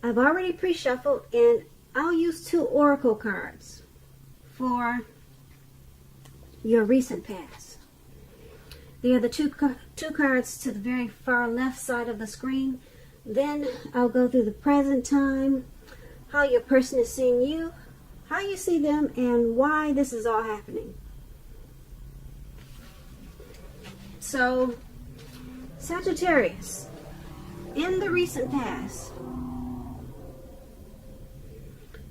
I've already pre-shuffled, and I'll use 2 oracle cards for your recent past. They are the two cards to the very far left side of the screen. Then I'll go through the present time, how your person is seeing you, how you see them, and why this is all happening. So, Sagittarius, in the recent past,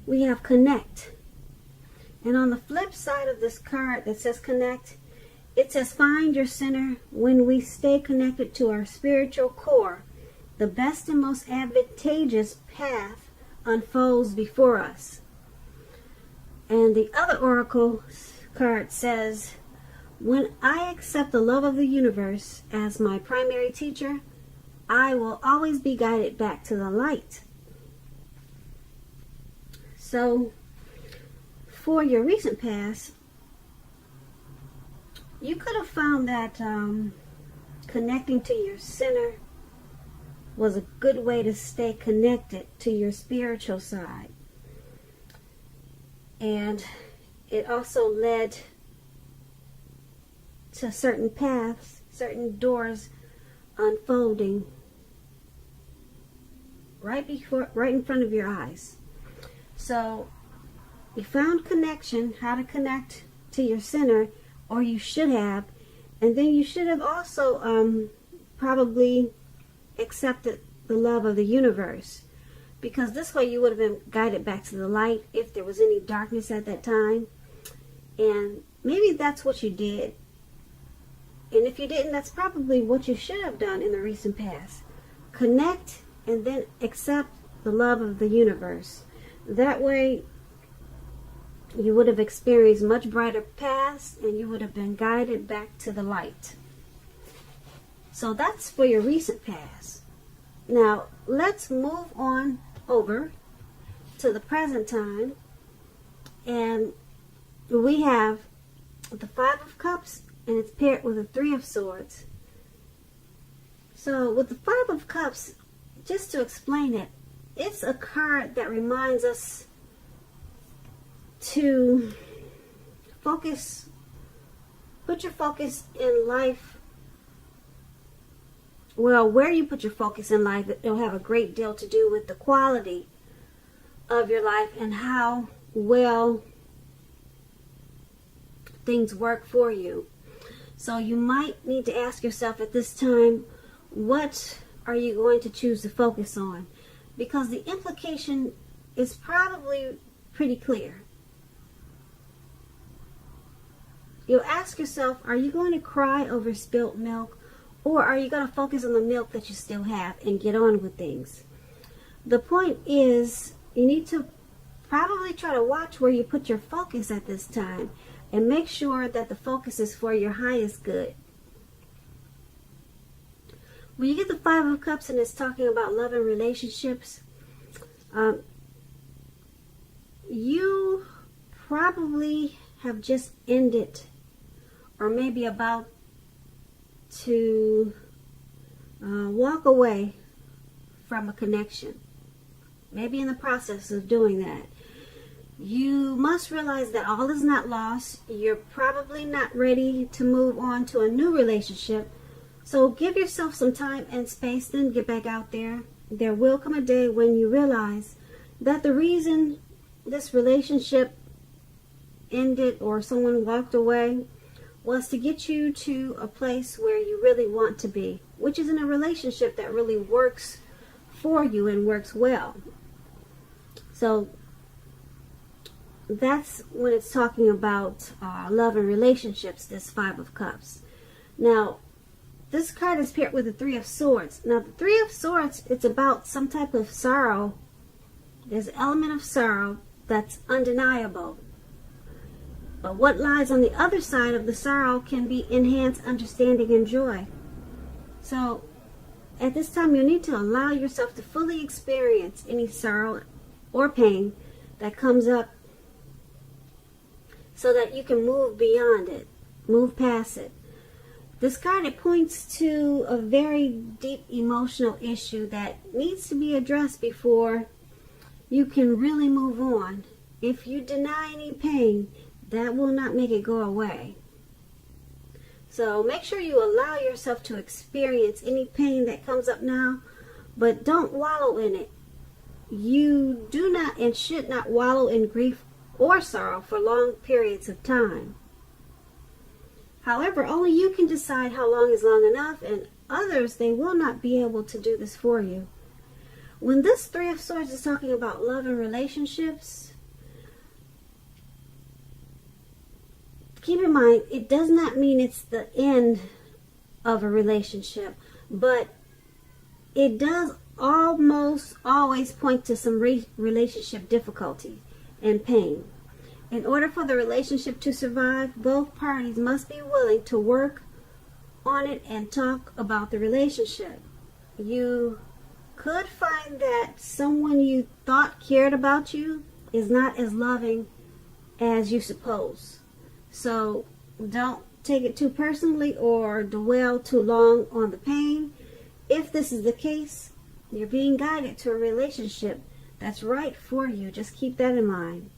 we have connect. And on the flip side of this card that says connect, it says find your center. When we stay connected to our spiritual core, the best and most advantageous path unfolds before us. And the other oracle card says, when I accept the love of the universe as my primary teacher, I will always be guided back to the light. So, for your recent past, you could have found that connecting to your center was a good way to stay connected to your spiritual side. And it also led to certain paths, certain doors unfolding right in front of your eyes. So you found connection, how to connect to your center, or you should have, and then you should have also probably accepted the love of the universe, because this way you would have been guided back to the light if there was any darkness at that time. And maybe that's what you did, and if you didn't, that's probably what you should have done in the recent past. Connect and then accept the love of the universe. That way you would have experienced much brighter paths, and you would have been guided back to the light. So that's for your recent past. Now let's move on over to the present time, and we have the 5 of Cups, and it's paired with the 3 of Swords. So with the 5 of Cups, just to explain it, it's a card that reminds us to focus, put your focus in life. Well, where you put your focus in life, it'll have a great deal to do with the quality of your life and how well things work for you. So you might need to ask yourself at this time, what are you going to choose to focus on? Because the implication is probably pretty clear. You'll ask yourself, are you going to cry over spilt milk, or are you going to focus on the milk that you still have and get on with things? The point is, you need to probably try to watch where you put your focus at this time, and make sure that the focus is for your highest good. When you get the 5 of Cups and it's talking about love and relationships, you probably have just ended, or maybe about to walk away from a connection. Maybe in the process of doing that. You must realize that all is not lost. You're probably not ready to move on to a new relationship. So give yourself some time and space, then get back out there. There will come a day when you realize that the reason this relationship ended or someone walked away was to get you to a place where you really want to be, which is in a relationship that really works for you and works well. So that's when it's talking about love and relationships, this 5 of Cups. Now, this card is paired with the 3 of Swords. Now, the 3 of Swords, it's about some type of sorrow. There's an element of sorrow that's undeniable. But what lies on the other side of the sorrow can be enhanced understanding and joy. So, at this time, you need to allow yourself to fully experience any sorrow or pain that comes up, so that you can move beyond it, move past it. This card, it points to a very deep emotional issue that needs to be addressed before you can really move on. If you deny any pain, that will not make it go away. So make sure you allow yourself to experience any pain that comes up now, but don't wallow in it. You do not and should not wallow in grief or sorrow for long periods of time. However, only you can decide how long is long enough, and others, they will not be able to do this for you. When this Three of Swords is talking about love and relationships, keep in mind, it does not mean it's the end of a relationship, but it does almost always point to some relationship difficulty and pain. In order for the relationship to survive, both parties must be willing to work on it and talk about the relationship. You could find that someone you thought cared about you is not as loving as you suppose. So don't take it too personally or dwell too long on the pain. If this is the case, you're being guided to a relationship that's right for you. Just keep that in mind.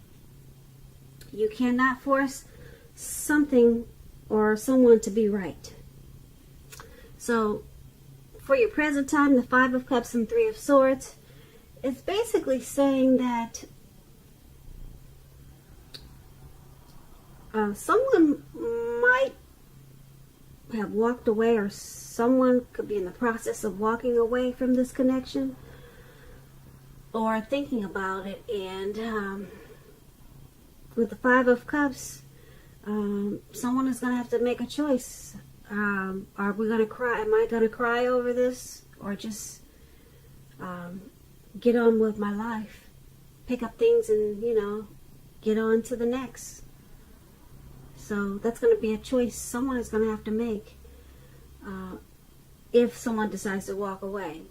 You cannot force something or someone to be right. So for your present time, the Five of Cups and Three of Swords, it's basically saying that someone might have walked away, or someone could be in the process of walking away from this connection or thinking about it. And with the Five of Cups, someone is going to have to make a choice. Are we going to cry? Am I going to cry over this, or just get on with my life, pick up things and, get on to the next? So that's going to be a choice someone is going to have to make if someone decides to walk away.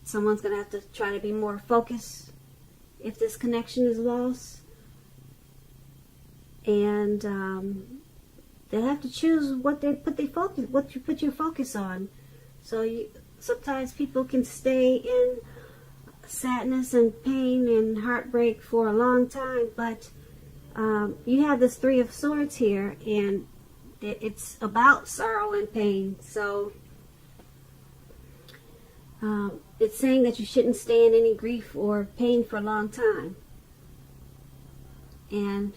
Someone's going to have to try to be more focused if this connection is lost, and they'll have to choose what you put your focus on. So sometimes people can stay in sadness and pain and heartbreak for a long time, but you have this Three of Swords here, and it's about sorrow and pain. So it's saying that you shouldn't stay in any grief or pain for a long time. And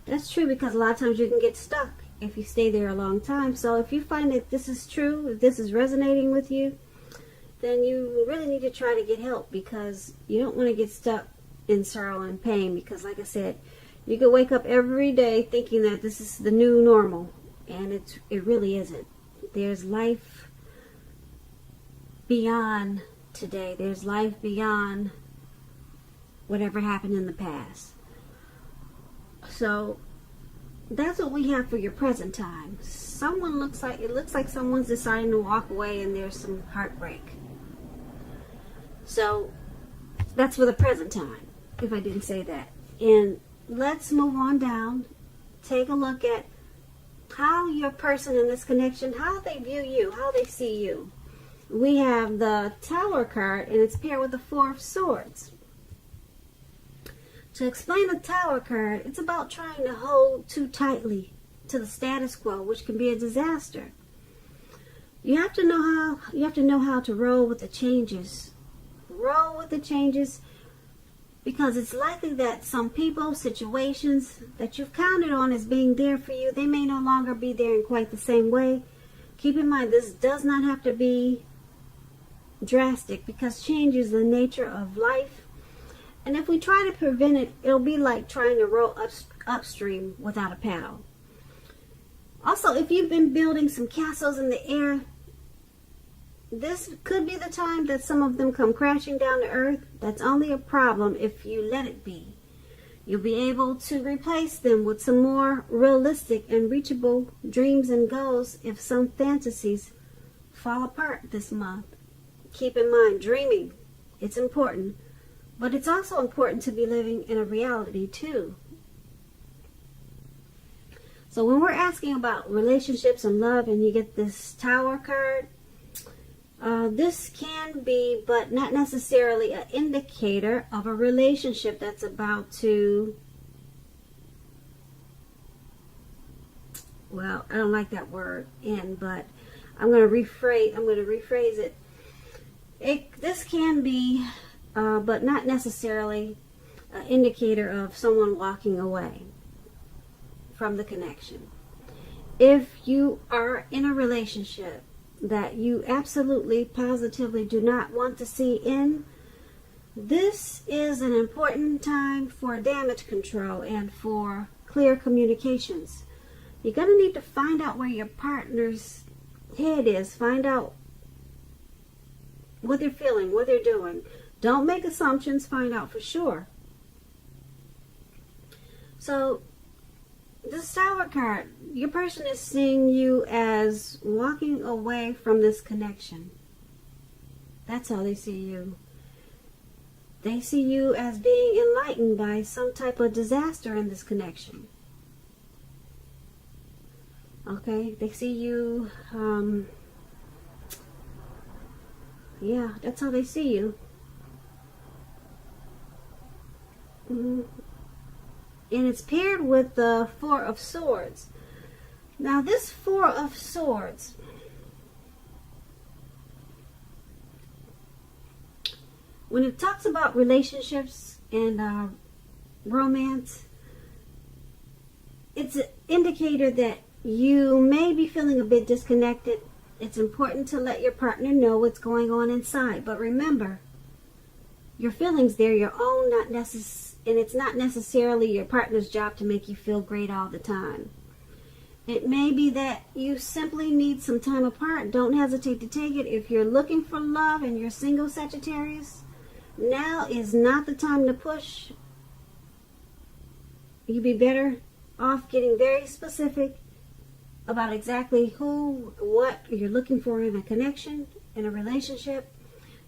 that's true, because a lot of times you can get stuck if you stay there a long time. So if you find that this is true, if this is resonating with you, then you really need to try to get help, because you don't want to get stuck in sorrow and pain. Because like I said, you could wake up every day thinking that this is the new normal, and it really isn't. There's life beyond today. There's life beyond whatever happened in the past. So that's what we have for your present time. It looks like someone's deciding to walk away, and there's some heartbreak. So that's for the present time, if I didn't say that. And let's move on down. Take a look at how your person in this connection, how they view you, how they see you. We have the Tower card, and it's paired with the Four of Swords. To explain the Tower card, it's about trying to hold too tightly to the status quo, which can be a disaster. You have to know how to roll with the changes. Roll with the changes, because it's likely that some people, situations that you've counted on as being there for you, they may no longer be there in quite the same way. Keep in mind, this does not have to be drastic, because change is the nature of life. And if we try to prevent it, it'll be like trying to row upstream without a paddle. Also, if you've been building some castles in the air, this could be the time that some of them come crashing down to earth. That's only a problem if you let it be. You'll be able to replace them with some more realistic and reachable dreams and goals if some fantasies fall apart this month. Keep in mind, dreaming, it's important. But it's also important to be living in a reality too. So when we're asking about relationships and love, and you get this Tower card, This can be, but not necessarily, an indicator of a relationship that's about to, well, I don't like that word, end, but I'm going to rephrase it. This can be, but not necessarily, an indicator of someone walking away from the connection. If you are in a relationship that you absolutely, positively do not want to see end, this is an important time for damage control and for clear communications. You're going to need to find out where your partner's head is. Find out what they're feeling, what they're doing. Don't make assumptions. Find out for sure. So, this Tower card, your person is seeing you as walking away from this connection. That's how they see you. They see you as being enlightened by some type of disaster in this connection. Okay, they see you, yeah, that's how they see you. And it's paired with the Four of Swords. Now this Four of Swords, when it talks about relationships and romance, it's an indicator that you may be feeling a bit disconnected. It's important to let your partner know what's going on inside. But remember, your feelings, they're your own, and it's not necessarily your partner's job to make you feel great all the time. It may be that you simply need some time apart. Don't hesitate to take it. If you're looking for love and you're single, Sagittarius, now is not the time to push. You'd be better off getting very specific about exactly who, what you're looking for in a connection, in a relationship,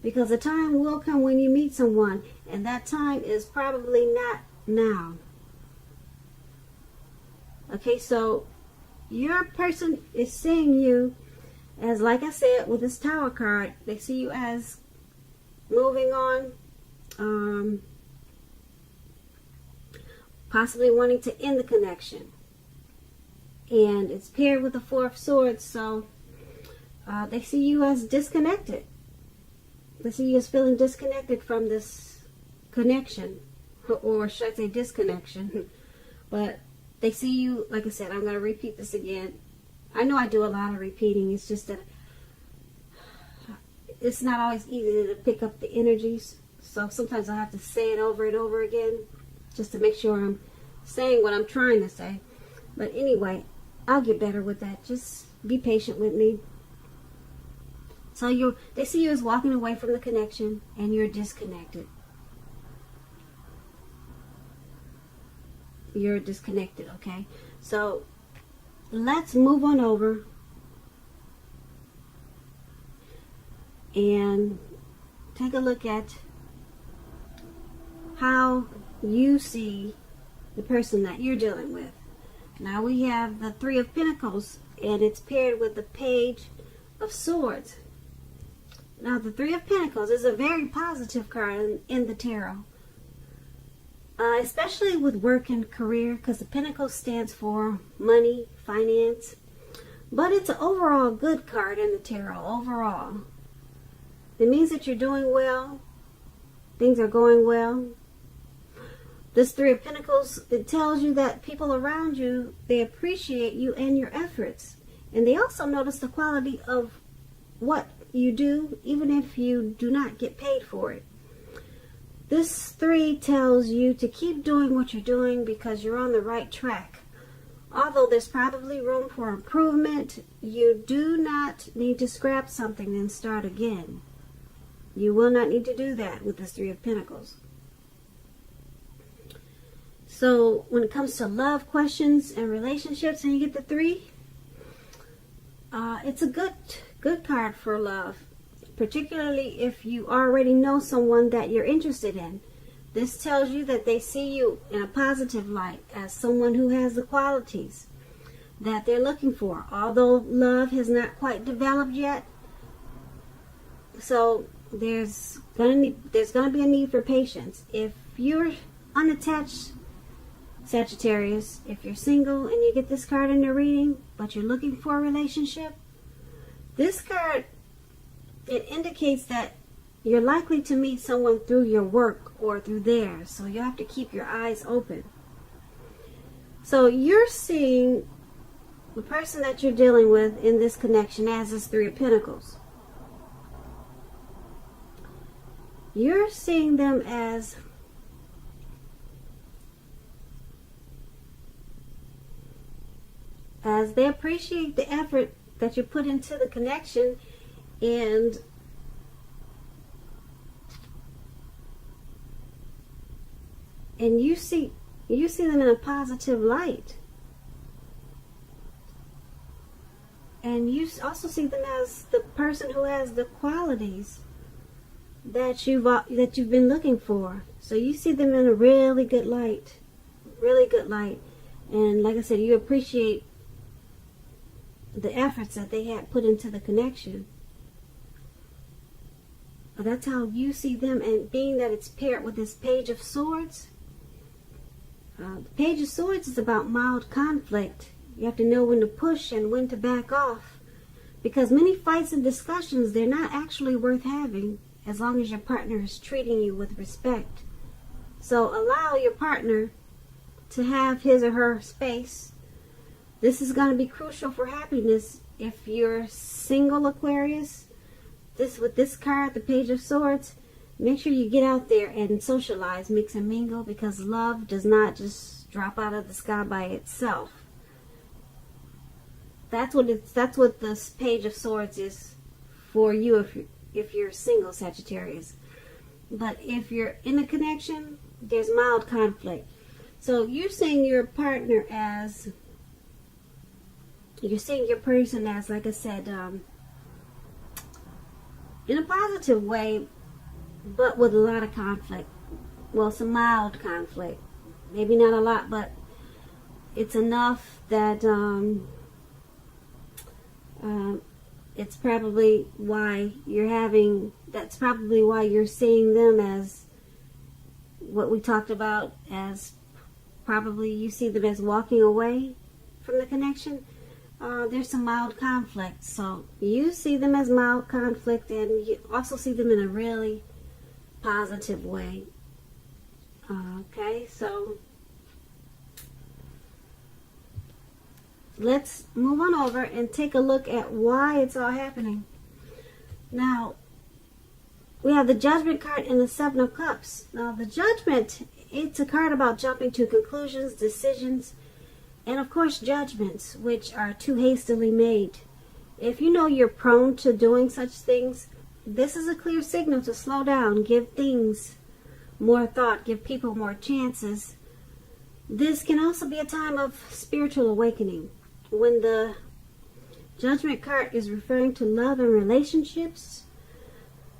because the time will come when you meet someone, and that time is probably not now. Okay, so your person is seeing you as, like I said, with this Tower card, they see you as moving on, possibly wanting to end the connection. And it's paired with the Four of Swords, so they see you as disconnected. They see you as feeling disconnected from this connection, or should I say disconnection. But they see you, like I said, I'm going to repeat this again. I know I do a lot of repeating. It's just that it's not always easy to pick up the energies. So sometimes I have to say it over and over again just to make sure I'm saying what I'm trying to say. But anyway, I'll get better with that. Just be patient with me. So they see you as walking away from the connection, and you're disconnected. You're disconnected, okay? So let's move on over and take a look at how you see the person that you're dealing with. Now we have the Three of Pentacles, and it's paired with the Page of Swords. Now the Three of Pentacles is a very positive card in the tarot, especially with work and career, because the Pentacle stands for money, finance. But it's an overall good card in the tarot, overall. It means that you're doing well, things are going well. This Three of Pentacles, it tells you that people around you, they appreciate you and your efforts. And they also notice the quality of what you do, even if you do not get paid for it. This three tells you to keep doing what you're doing because you're on the right track. Although there's probably room for improvement, you do not need to scrap something and start again. You will not need to do that with this Three of Pentacles. So when it comes to love questions and relationships, and you get the three, it's a good card for love, particularly if you already know someone that you're interested in. This tells you that they see you in a positive light as someone who has the qualities that they're looking for. Although love has not quite developed yet, So there's gonna be a need for patience. If you're unattached, Sagittarius, if you're single and you get this card in the reading, but you're looking for a relationship, this card, it indicates that you're likely to meet someone through your work or through theirs. So you have to keep your eyes open. So you're seeing the person that you're dealing with in this connection as this Three of Pentacles. You're seeing them as they appreciate the effort that you put into the connection, and you see them in a positive light. And you also see them as the person who has the qualities that you've been looking for. So you see them in a really good light. Really good light. And like I said, you appreciate the efforts that they had put into the connection. That's how you see them. And being that it's paired with this Page of Swords, the Page of Swords is about mild conflict. You have to know when to push and when to back off, because many fights and discussions, they're not actually worth having as long as your partner is treating you with respect. So allow your partner to have his or her space. This is going to be crucial for happiness. If you're single, Aquarius, with this card, the Page of Swords, make sure you get out there and socialize, mix and mingle, because love does not just drop out of the sky by itself. That's what this Page of Swords is for you if you're single, Sagittarius. But if you're in a connection, there's mild conflict. So you're seeing your partner as, you're seeing your person as, like I said, in a positive way, but with a lot of conflict. Well, some mild conflict. Maybe not a lot, but it's enough that it's probably why that's probably why you're seeing them as what we talked about, as probably you see them as walking away from the connection. There's some mild conflict. So you see them as mild conflict, and you also see them in a really positive way. Okay, so let's move on over and take a look at why it's all happening. Now, we have the Judgment card and the Seven of Cups. Now, the Judgment, it's a card about jumping to conclusions, decisions, and of course judgments, which are too hastily made. If you know you're prone to doing such things, this is a clear signal to slow down, give things more thought, give people more chances. This can also be a time of spiritual awakening. When the Judgment card is referring to love and relationships,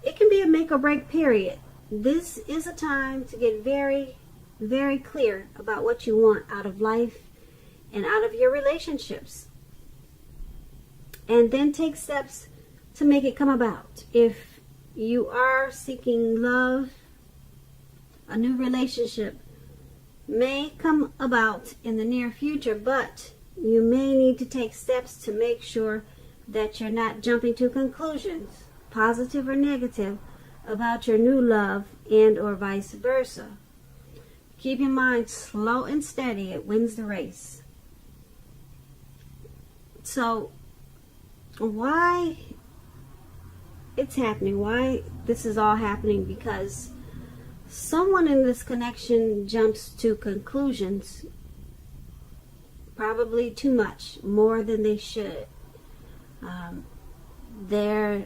it can be a make or break period. This is a time to get very, very clear about what you want out of life and out of your relationships, and then take steps to make it come about. If you are seeking love, a new relationship may come about in the near future, but you may need to take steps to make sure that you're not jumping to conclusions, positive or negative, about your new love, and or vice versa. Keep your mind slow and steady. It wins the race. So, why it's happening, why this is all happening, because someone in this connection jumps to conclusions, probably too much, more than they should. They're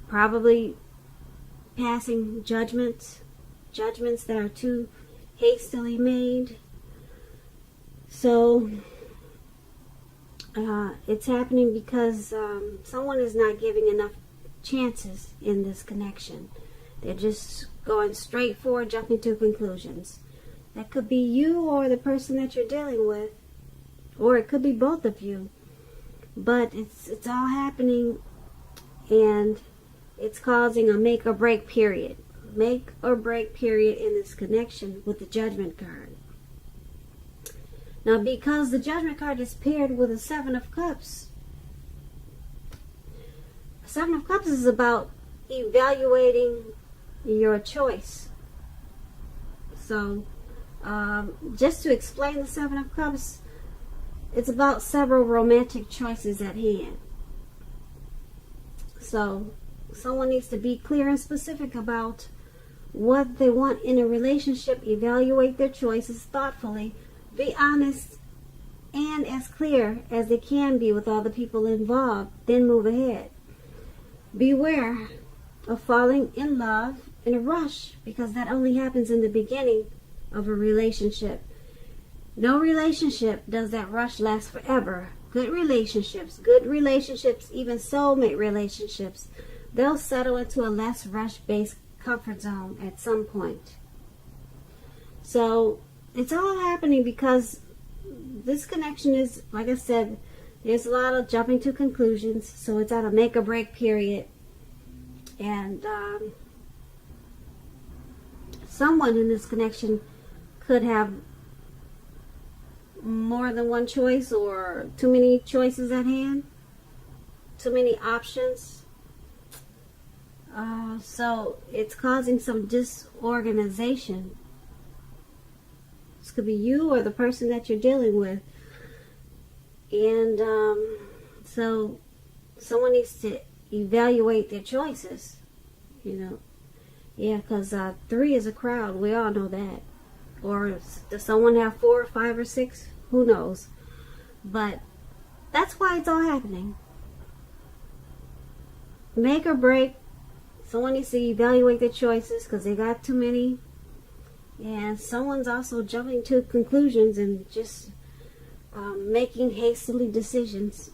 probably passing judgments that are too hastily made. So it's happening because someone is not giving enough chances in this connection. They're just going straight forward, jumping to conclusions. That could be you or the person that you're dealing with, or it could be both of you. But it's all happening and it's causing a make or break period. Make or break period in this connection with the Judgment card. Now, because the Judgment card is paired with the Seven of Cups, the Seven of Cups is about evaluating your choice. So, just to explain the Seven of Cups, it's about several romantic choices at hand. So, someone needs to be clear and specific about what they want in a relationship, evaluate their choices thoughtfully, be honest and as clear as they can be with all the people involved, then move ahead. Beware of falling in love in a rush, because that only happens in the beginning of a relationship. No relationship does that rush last forever. Good relationships, even soulmate relationships, they'll settle into a less rush-based comfort zone at some point. So it's all happening because this connection is, like I said, there's a lot of jumping to conclusions. So it's at a make or break period. And someone in this connection could have more than one choice, or too many choices at hand, too many options. So it's causing some disorganization. This could be you or the person that you're dealing with. And so someone needs to evaluate their choices, you know. Yeah, because 3 is a crowd. We all know that. Or does someone have 4 or 5 or 6? Who knows? But that's why it's all happening. Make or break. Someone needs to evaluate their choices because they got too many. And someone's also jumping to conclusions and just making hastily decisions.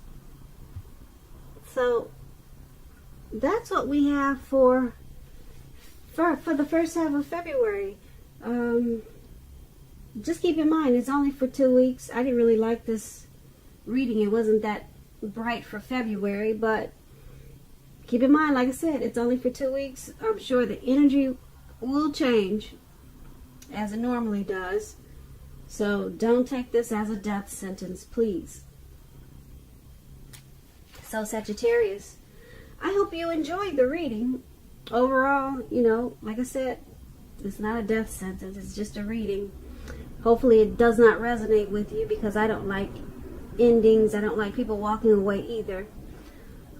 So that's what we have for the first half of February. Just keep in mind, it's only for 2 weeks. I didn't really like this reading. It wasn't that bright for February, but keep in mind, like I said, it's only for 2 weeks. I'm sure the energy will change as it normally does. So don't take this as a death sentence, please. So Sagittarius, I hope you enjoyed the reading. Overall, you know, like I said, it's not a death sentence. It's just a reading. Hopefully it does not resonate with you, because I don't like endings. I don't like people walking away either.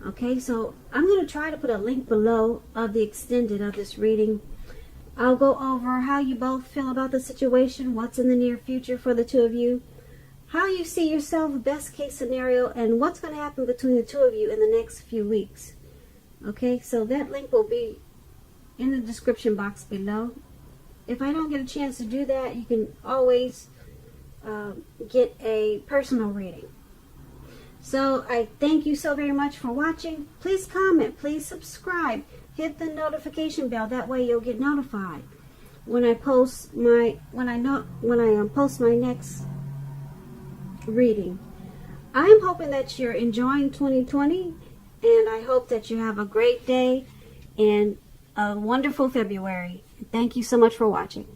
Okay, so I'm going to try to put a link below of the extended of this reading. I'll go over how you both feel about the situation, what's in the near future for the two of you, how you see yourself, best case scenario, and what's going to happen between the two of you in the next few weeks. Okay, so that link will be in the description box below. If I don't get a chance to do that, you can always get a personal reading. So I thank you so very much for watching. Please comment, please subscribe, hit the notification bell. That way you'll get notified when I post my post my next reading. I am hoping that you're enjoying 2020, and I hope that you have a great day and a wonderful February. Thank you so much for watching.